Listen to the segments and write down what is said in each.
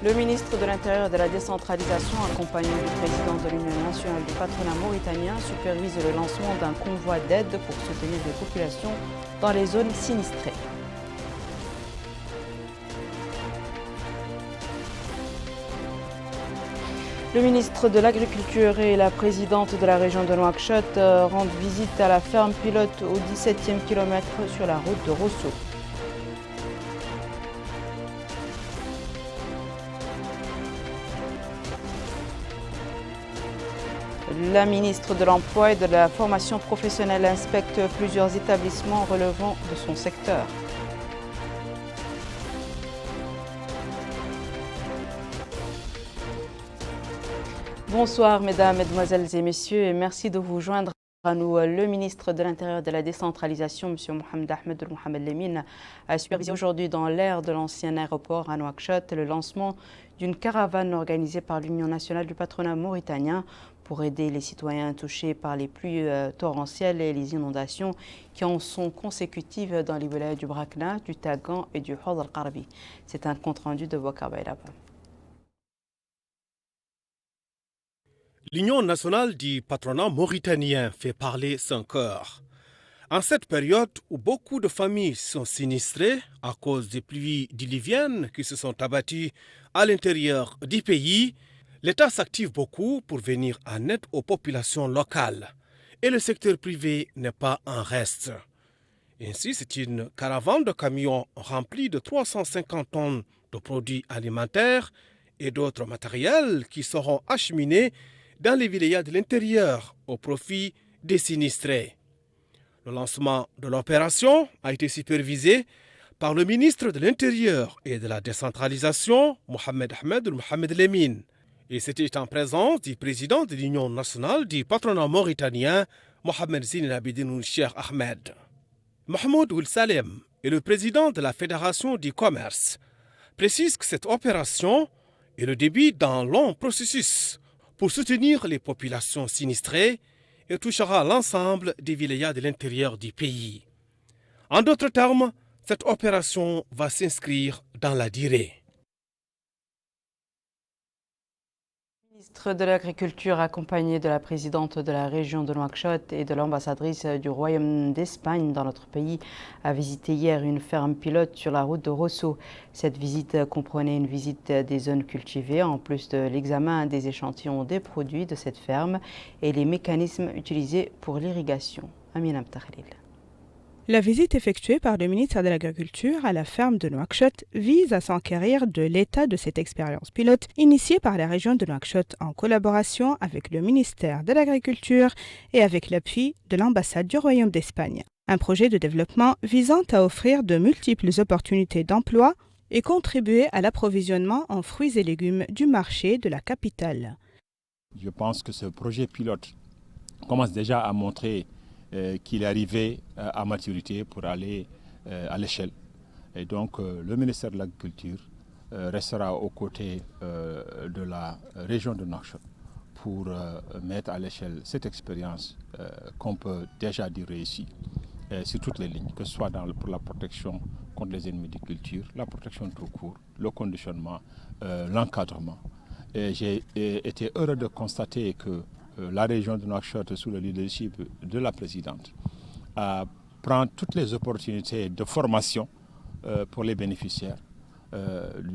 Le ministre de l'Intérieur et de la Décentralisation, accompagné du président de l'Union nationale du patronat mauritanien, supervise le lancement d'un convoi d'aide pour soutenir les populations dans les zones sinistrées. Le ministre de l'Agriculture et la présidente de la région de Nouakchott rendent visite à la ferme pilote au 17e kilomètre sur la route de Rosso. La ministre de l'Emploi et de la formation professionnelle inspecte plusieurs établissements relevant de son secteur. Bonsoir mesdames, mesdemoiselles et messieurs et merci de vous joindre à nous. Le ministre de l'Intérieur et de la Décentralisation, M. Mohamed Ahmed Mohamed Lemine, a supervisé aujourd'hui dans l'aire de l'ancien aéroport à Nouakchott le lancement d'une caravane organisée par l'Union nationale du patronat mauritanien pour aider les citoyens touchés par les pluies torrentielles et les inondations qui en sont consécutives dans les villages du Brakna, du Tagan et du Hod al-Qarbi. C'est un compte-rendu de Bouakar Bayraba. L'Union nationale du patronat mauritanien fait parler son cœur. En cette période où beaucoup de familles sont sinistrées à cause des pluies diluviennes qui se sont abattues à l'intérieur du pays, l'État s'active beaucoup pour venir en aide aux populations locales et le secteur privé n'est pas en reste. Ainsi, c'est une caravane de camions remplis de 350 tonnes de produits alimentaires et d'autres matériels qui seront acheminés dans les villages de l'intérieur au profit des sinistrés. Le lancement de l'opération a été supervisé par le ministre de l'Intérieur et de la Décentralisation, Mohamed Ahmed Mohamed Lemine. Et c'était en présence du président de l'Union nationale du patronat mauritanien, Mohamed Zine Abidine Cheikh Ahmed. Mahmoud Ould Salem et le président de la Fédération du commerce précisent que cette opération est le début d'un long processus pour soutenir les populations sinistrées et touchera l'ensemble des villages de l'intérieur du pays. En d'autres termes, cette opération va s'inscrire dans la durée. Le ministre de l'Agriculture, accompagné de la présidente de la région de Nouakchott et de l'ambassadrice du Royaume d'Espagne dans notre pays, a visité hier une ferme pilote sur la route de Rosso. Cette visite comprenait une visite des zones cultivées, en plus de l'examen des échantillons des produits de cette ferme et les mécanismes utilisés pour l'irrigation. Amina Mtakhlil. La visite effectuée par le ministère de l'Agriculture à la ferme de Nouakchott vise à s'enquérir de l'état de cette expérience pilote initiée par la région de Nouakchott en collaboration avec le ministère de l'Agriculture et avec l'appui de l'ambassade du Royaume d'Espagne. Un projet de développement visant à offrir de multiples opportunités d'emploi et contribuer à l'approvisionnement en fruits et légumes du marché de la capitale. Je pense que ce projet pilote commence déjà à montrer qu'il est arrivé à maturité pour aller à l'échelle. Et donc le ministère de l'Agriculture restera aux côtés de la région de Nouakchott pour mettre à l'échelle cette expérience qu'on peut déjà dire réussie sur toutes les lignes, que ce soit pour la protection contre les ennemis de culture, la protection tout court, le conditionnement, l'encadrement. Et j'ai été heureux de constater que la région de Nouakchott, sous le leadership de la présidente, prend toutes les opportunités de formation pour les bénéficiaires,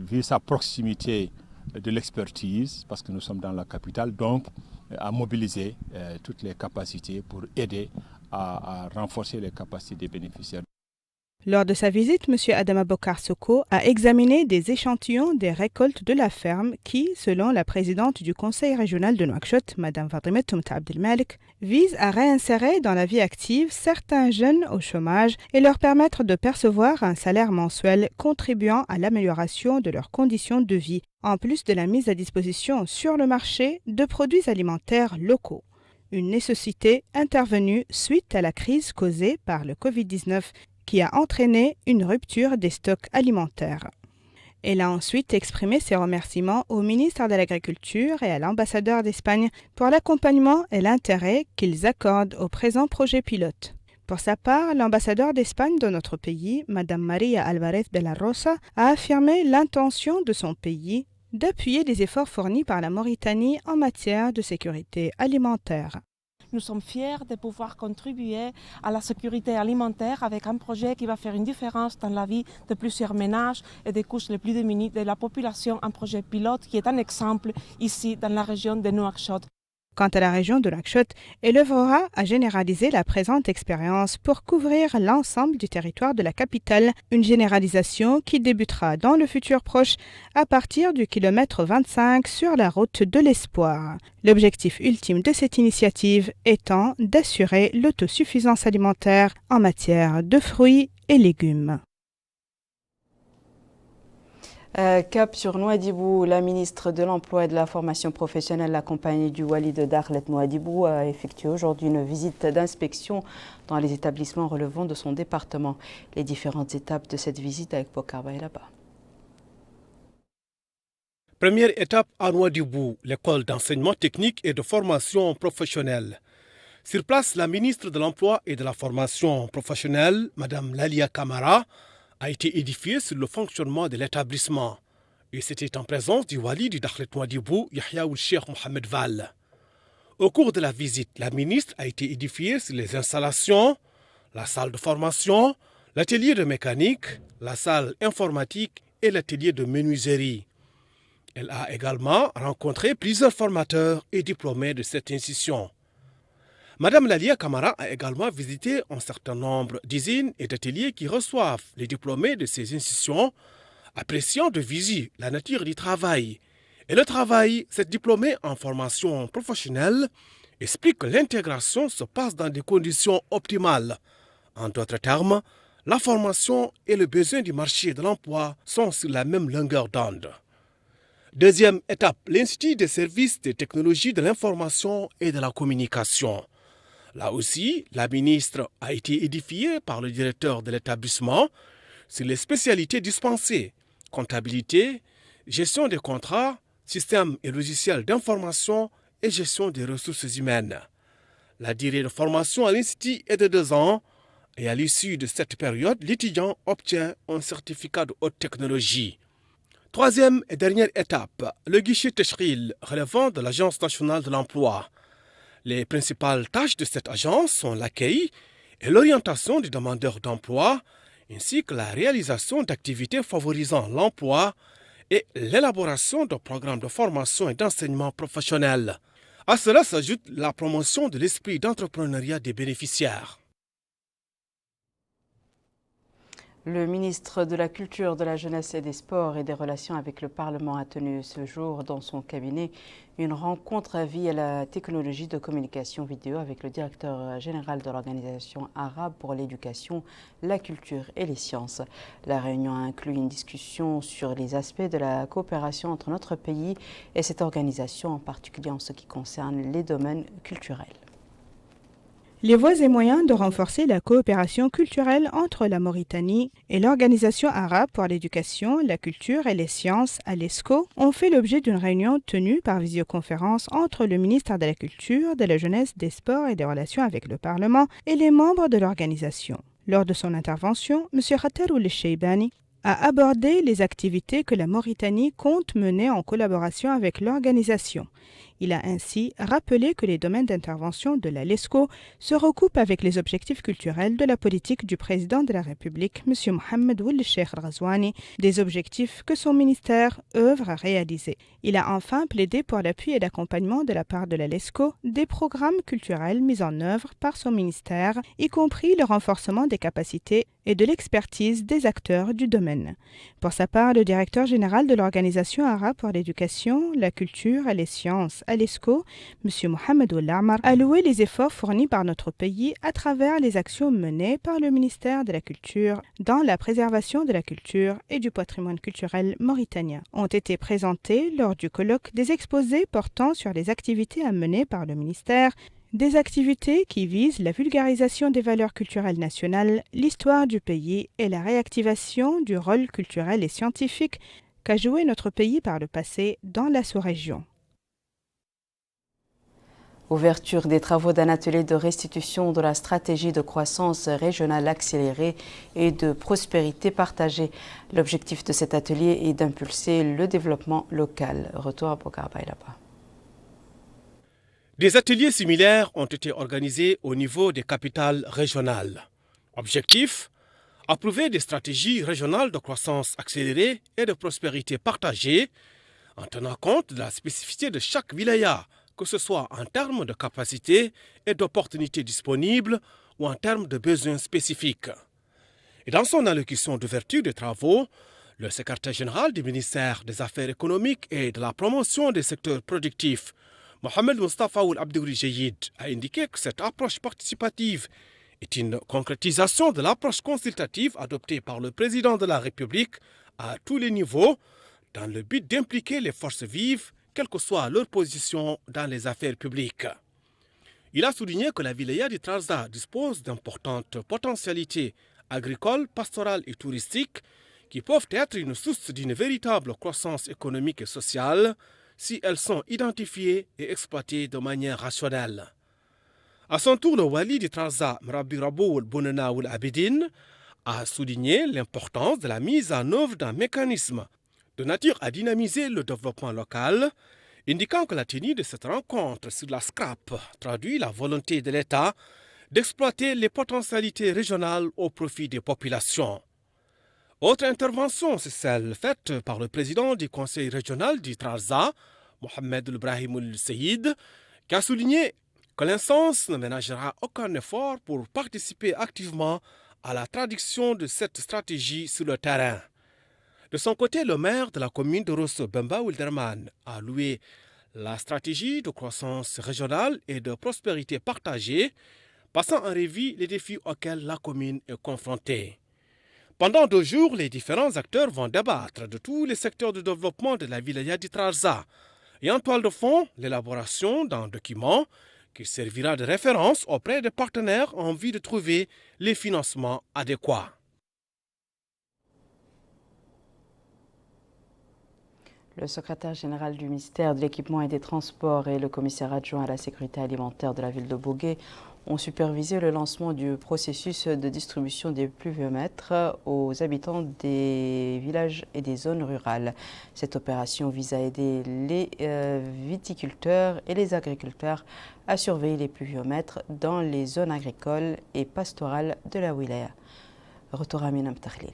vu sa proximité de l'expertise, parce que nous sommes dans la capitale, donc à mobiliser toutes les capacités pour aider à renforcer les capacités des bénéficiaires. Lors de sa visite, M. Adama Bokar Soko a examiné des échantillons des récoltes de la ferme qui, selon la présidente du conseil régional de Nouakchott, Mme Fatimet Toumta Abdelmalek, vise à réinsérer dans la vie active certains jeunes au chômage et leur permettre de percevoir un salaire mensuel contribuant à l'amélioration de leurs conditions de vie, en plus de la mise à disposition sur le marché de produits alimentaires locaux. Une nécessité intervenue suite à la crise causée par le Covid-19 qui a entraîné une rupture des stocks alimentaires. Elle a ensuite exprimé ses remerciements au ministre de l'Agriculture et à l'ambassadeur d'Espagne pour l'accompagnement et l'intérêt qu'ils accordent au présent projet pilote. Pour sa part, l'ambassadeur d'Espagne dans notre pays, Mme Maria Alvarez de la Rosa, a affirmé l'intention de son pays d'appuyer les efforts fournis par la Mauritanie en matière de sécurité alimentaire. Nous sommes fiers de pouvoir contribuer à la sécurité alimentaire avec un projet qui va faire une différence dans la vie de plusieurs ménages et des couches les plus démunies de la population, un projet pilote qui est un exemple ici dans la région de Nouakchott. Quant à la région de Nouakchott, elle œuvrera à généraliser la présente expérience pour couvrir l'ensemble du territoire de la capitale, une généralisation qui débutera dans le futur proche à partir du kilomètre 25 sur la route de l'Espoir. L'objectif ultime de cette initiative étant d'assurer l'autosuffisance alimentaire en matière de fruits et légumes. Cap sur Nouadhibou, la ministre de l'Emploi et de la Formation professionnelle, accompagnée du Wali de Dakhlet Nouadhibou, a effectué aujourd'hui une visite d'inspection dans les établissements relevant de son département. Les différentes étapes de cette visite avec Bokar là-bas. Première étape à Nouadhibou, l'école d'enseignement technique et de formation professionnelle. Sur place, la ministre de l'Emploi et de la Formation professionnelle, Mme Lalia Camara, a été édifié sur le fonctionnement de l'établissement. Et c'était en présence du Wali du Dakhlet Nouadhibou, Yahya Cheikh Mohamed Val. Au cours de la visite, la ministre a été édifiée sur les installations, la salle de formation, l'atelier de mécanique, la salle informatique et l'atelier de menuiserie. Elle a également rencontré plusieurs formateurs et diplômés de cette institution. Madame Lalia Camara a également visité un certain nombre d'usines et d'ateliers qui reçoivent les diplômés de ces institutions, appréciant de visu la nature du travail. Et le travail, cette diplômée en formation professionnelle, explique que l'intégration se passe dans des conditions optimales. En d'autres termes, la formation et le besoin du marché de l'emploi sont sur la même longueur d'onde. Deuxième étape, l'Institut des services des technologies de l'information et de la communication. Là aussi, la ministre a été édifiée par le directeur de l'établissement sur les spécialités dispensées, comptabilité, gestion des contrats, systèmes et logiciels d'information et gestion des ressources humaines. La durée de formation à l'Institut est de 2 ans et à l'issue de cette période, l'étudiant obtient un certificat de haute technologie. Troisième et dernière étape, le guichet Teshril relevant de l'Agence nationale de l'emploi. Les principales tâches de cette agence sont l'accueil et l'orientation des demandeurs d'emploi, ainsi que la réalisation d'activités favorisant l'emploi et l'élaboration de programmes de formation et d'enseignement professionnel. À cela s'ajoute la promotion de l'esprit d'entrepreneuriat des bénéficiaires. Le ministre de la Culture, de la Jeunesse et des Sports et des Relations avec le Parlement a tenu ce jour dans son cabinet une rencontre via la technologie de communication vidéo avec le directeur général de l'Organisation arabe pour l'éducation, la culture et les sciences. La réunion a inclus une discussion sur les aspects de la coopération entre notre pays et cette organisation, en particulier en ce qui concerne les domaines culturels. Les voies et moyens de renforcer la coopération culturelle entre la Mauritanie et l'Organisation arabe pour l'éducation, la culture et les sciences, à l'ESCO, ont fait l'objet d'une réunion tenue par visioconférence entre le ministère de la Culture, de la Jeunesse, des Sports et des Relations avec le Parlement et les membres de l'organisation. Lors de son intervention, M. Khater Ould-Cheibani a abordé les activités que la Mauritanie compte mener en collaboration avec l'organisation. Il a ainsi rappelé que les domaines d'intervention de la LESCO se recoupent avec les objectifs culturels de la politique du président de la République, M. Mohamed Ould Cheikh Ghazouani, des objectifs que son ministère œuvre à réaliser. Il a enfin plaidé pour l'appui et l'accompagnement de la part de la LESCO des programmes culturels mis en œuvre par son ministère, y compris le renforcement des capacités et de l'expertise des acteurs du domaine. Pour sa part, le directeur général de l'Organisation arabe pour l'éducation, la culture et les sciences, à l'ESCO, M. Mohamed Ould-Amar, a loué les efforts fournis par notre pays à travers les actions menées par le ministère de la Culture dans la préservation de la culture et du patrimoine culturel mauritanien. Ont été présentés lors du colloque des exposés portant sur les activités à mener par le ministère, des activités qui visent la vulgarisation des valeurs culturelles nationales, l'histoire du pays et la réactivation du rôle culturel et scientifique qu'a joué notre pays par le passé dans la sous-région. Ouverture des travaux d'un atelier de restitution de la stratégie de croissance régionale accélérée et de prospérité partagée. L'objectif de cet atelier est d'impulser le développement local. Retour à Bokar Bailaba. Des ateliers similaires ont été organisés au niveau des capitales régionales. Objectif : approuver des stratégies régionales de croissance accélérée et de prospérité partagée en tenant compte de la spécificité de chaque wilaya, que ce soit en termes de capacité et d'opportunités disponibles ou en termes de besoins spécifiques. Et dans son allocution d'ouverture des travaux, le secrétaire général du ministère des Affaires économiques et de la promotion des secteurs productifs, Mohamed Mustafa Ould Abdouri Jayid, a indiqué que cette approche participative est une concrétisation de l'approche consultative adoptée par le président de la République à tous les niveaux dans le but d'impliquer les forces vives, quelle que soit leur position dans les affaires publiques. Il a souligné que la wilaya du Trarza dispose d'importantes potentialités agricoles, pastorales et touristiques qui peuvent être une source d'une véritable croissance économique et sociale si elles sont identifiées et exploitées de manière rationnelle. À son tour, le wali du Trarza, Mrabi Raboul Bounana Ould Abidine, a souligné l'importance de la mise en œuvre d'un mécanisme de nature à dynamiser le développement local, indiquant que la tenue de cette rencontre sur la SCRAP traduit la volonté de l'État d'exploiter les potentialités régionales au profit des populations. Autre intervention, c'est celle faite par le président du conseil régional du Trarza, Mohamed Ibrahim Ould-Seyid, qui a souligné que l'instance ne ménagera aucun effort pour participer activement à la traduction de cette stratégie sur le terrain. De son côté, le maire de la commune de Rosso, Bemba Wilderman, a loué la stratégie de croissance régionale et de prospérité partagée, passant en revue les défis auxquels la commune est confrontée. Pendant 2 jours, les différents acteurs vont débattre de tous les secteurs de développement de la wilaya du Trarza et en toile de fond, l'élaboration d'un document qui servira de référence auprès des partenaires en vue de trouver les financements adéquats. Le secrétaire général du ministère de l'Équipement et des Transports et le commissaire adjoint à la sécurité alimentaire de la ville de Bogué ont supervisé le lancement du processus de distribution des pluviomètres aux habitants des villages et des zones rurales. Cette opération vise à aider les viticulteurs et les agriculteurs à surveiller les pluviomètres dans les zones agricoles et pastorales de la wilaya. Retour à Minam Takhlil.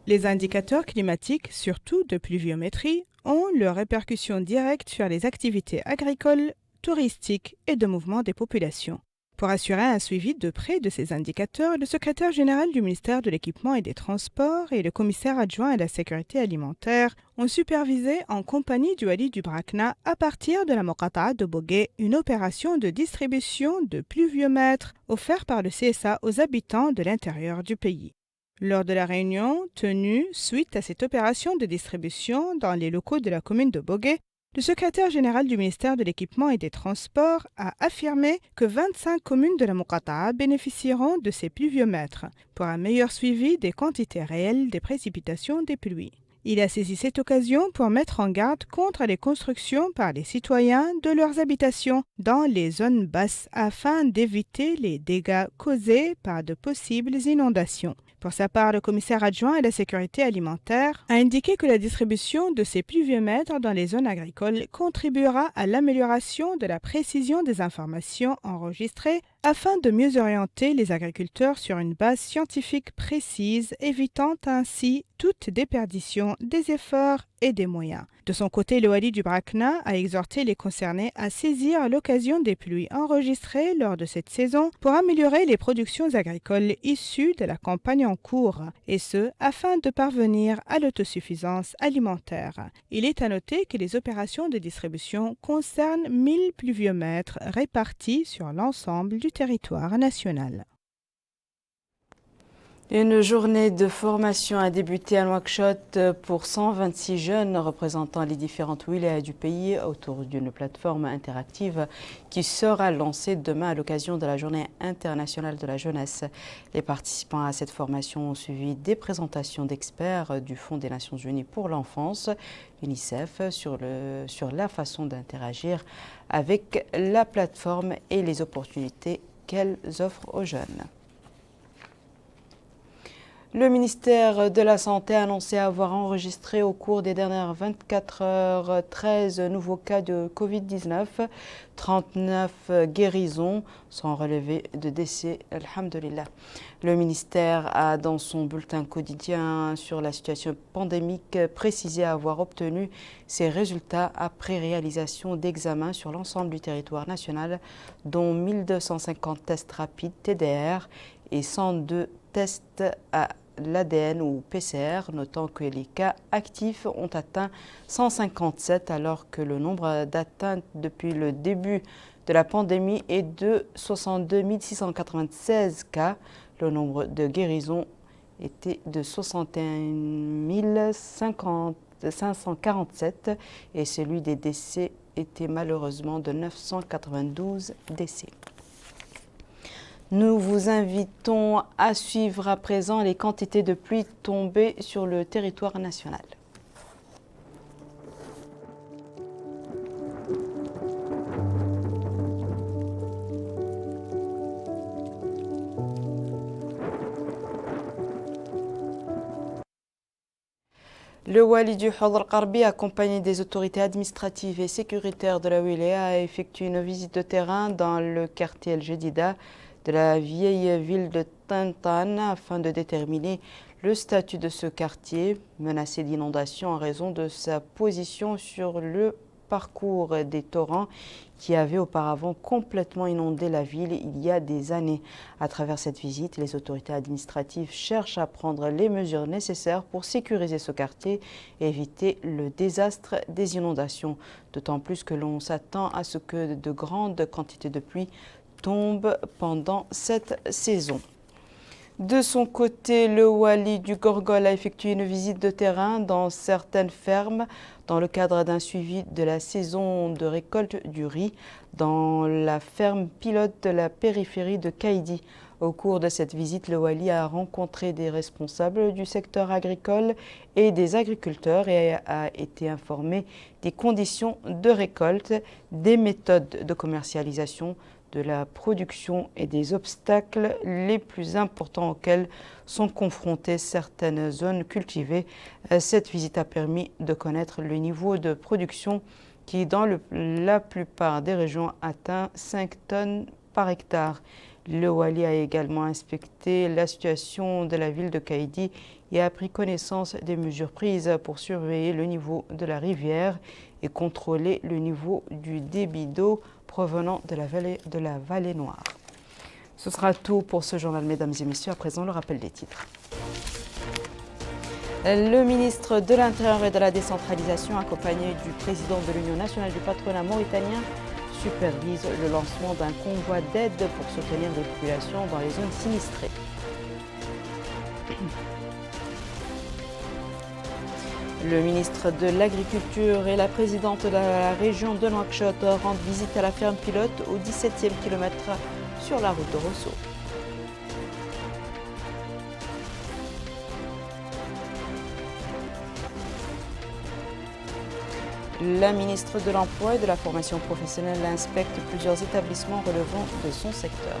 Les indicateurs climatiques, surtout de pluviométrie, ont leurs répercussions directes sur les activités agricoles, touristiques et de mouvement des populations. Pour assurer un suivi de près de ces indicateurs, le secrétaire général du ministère de l'Équipement et des Transports et le commissaire adjoint à la sécurité alimentaire ont supervisé en compagnie du wali du Brakna à partir de la Moqata'a de Bogué une opération de distribution de pluviomètres offert par le CSA aux habitants de l'intérieur du pays. Lors de la réunion tenue suite à cette opération de distribution dans les locaux de la commune de Bogué, le secrétaire général du ministère de l'Équipement et des Transports a affirmé que 25 communes de la Moqata'a bénéficieront de ces pluviomètres pour un meilleur suivi des quantités réelles des précipitations des pluies. Il a saisi cette occasion pour mettre en garde contre les constructions par les citoyens de leurs habitations dans les zones basses afin d'éviter les dégâts causés par de possibles inondations. Pour sa part, le commissaire adjoint à la sécurité alimentaire a indiqué que la distribution de ces pluviomètres dans les zones agricoles contribuera à l'amélioration de la précision des informations enregistrées afin de mieux orienter les agriculteurs sur une base scientifique précise, évitant ainsi toute déperdition des efforts et des moyens. De son côté, le wali du Brakna a exhorté les concernés à saisir l'occasion des pluies enregistrées lors de cette saison pour améliorer les productions agricoles issues de la campagne en cours, et ce, afin de parvenir à l'autosuffisance alimentaire. Il est à noter que les opérations de distribution concernent 1000 pluviomètres répartis sur l'ensemble du territoire national. Une journée de formation a débuté à Nouakchott pour 126 jeunes représentant les différentes wilayas du pays autour d'une plateforme interactive qui sera lancée demain à l'occasion de la Journée internationale de la jeunesse. Les participants à cette formation ont suivi des présentations d'experts du Fonds des Nations Unies pour l'enfance, UNICEF, sur la façon d'interagir avec la plateforme et les opportunités qu'elle offre aux jeunes. Le ministère de la Santé a annoncé avoir enregistré au cours des dernières 24 heures 13 nouveaux cas de Covid-19, 39 guérisons sans relevé de décès, alhamdulillah. Le ministère a dans son bulletin quotidien sur la situation pandémique précisé avoir obtenu ces résultats après réalisation d'examens sur l'ensemble du territoire national, dont 1250 tests rapides TDR et 102 tests à l'ADN ou PCR, notant que les cas actifs ont atteint 157 alors que le nombre d'atteintes depuis le début de la pandémie est de 62 696 cas. Le nombre de guérisons était de 61 547 et celui des décès était malheureusement de 992 décès. Nous vous invitons à suivre à présent les quantités de pluie tombées sur le territoire national. Le Wali du Hadr al-Qarbi, accompagné des autorités administratives et sécuritaires de la wilaya, a effectué une visite de terrain dans le quartier El Jedida de la vieille ville de Tintan afin de déterminer le statut de ce quartier menacé d'inondation en raison de sa position sur le parcours des torrents qui avaient auparavant complètement inondé la ville il y a des années. À travers cette visite, les autorités administratives cherchent à prendre les mesures nécessaires pour sécuriser ce quartier et éviter le désastre des inondations. D'autant plus que l'on s'attend à ce que de grandes quantités de pluie tombent pendant cette saison. De son côté, le Wali du Gorgol a effectué une visite de terrain dans certaines fermes dans le cadre d'un suivi de la saison de récolte du riz dans la ferme pilote de la périphérie de Kaïdi. Au cours de cette visite, le Wali a rencontré des responsables du secteur agricole et des agriculteurs et a été informé des conditions de récolte, des méthodes de commercialisation, de la production et des obstacles les plus importants auxquels sont confrontées certaines zones cultivées. Cette visite a permis de connaître le niveau de production qui, dans la plupart des régions, atteint 5 tonnes par hectare. Le Wali a également inspecté la situation de la ville de Kaïdi et a pris connaissance des mesures prises pour surveiller le niveau de la rivière et contrôler le niveau du débit d'eau provenant de la vallée Noire. Ce sera tout pour ce journal, mesdames et messieurs. À présent, le rappel des titres. Le ministre de l'Intérieur et de la Décentralisation, accompagné du président de l'Union nationale du patronat mauritanien, supervise le lancement d'un convoi d'aide pour soutenir les populations dans les zones sinistrées. Le ministre de l'Agriculture et la présidente de la région de Nouakchott rendent visite à la ferme pilote au 17e kilomètre sur la route de Rosso. La ministre de l'Emploi et de la Formation professionnelle inspecte plusieurs établissements relevant de son secteur.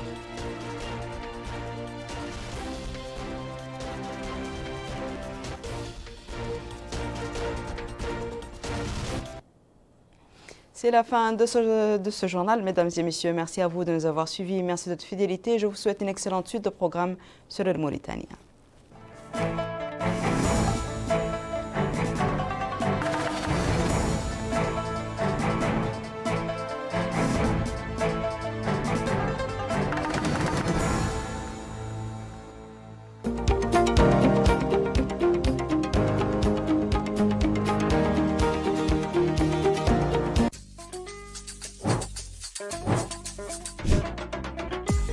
C'est la fin de ce journal, mesdames et messieurs. Merci à vous de nous avoir suivis. Merci de votre fidélité. Je vous souhaite une excellente suite de programme sur le Mauritanie.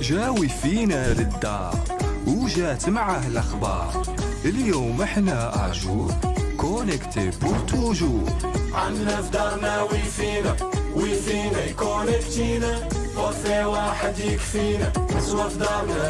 جاوي فينا للدار وجات معاه الأخبار. اليوم احنا أجور كونكتي بور توجور. عنا في دارنا ويفينا يكونكتينا، فورفي واحد يكفينا، سوا في دارنا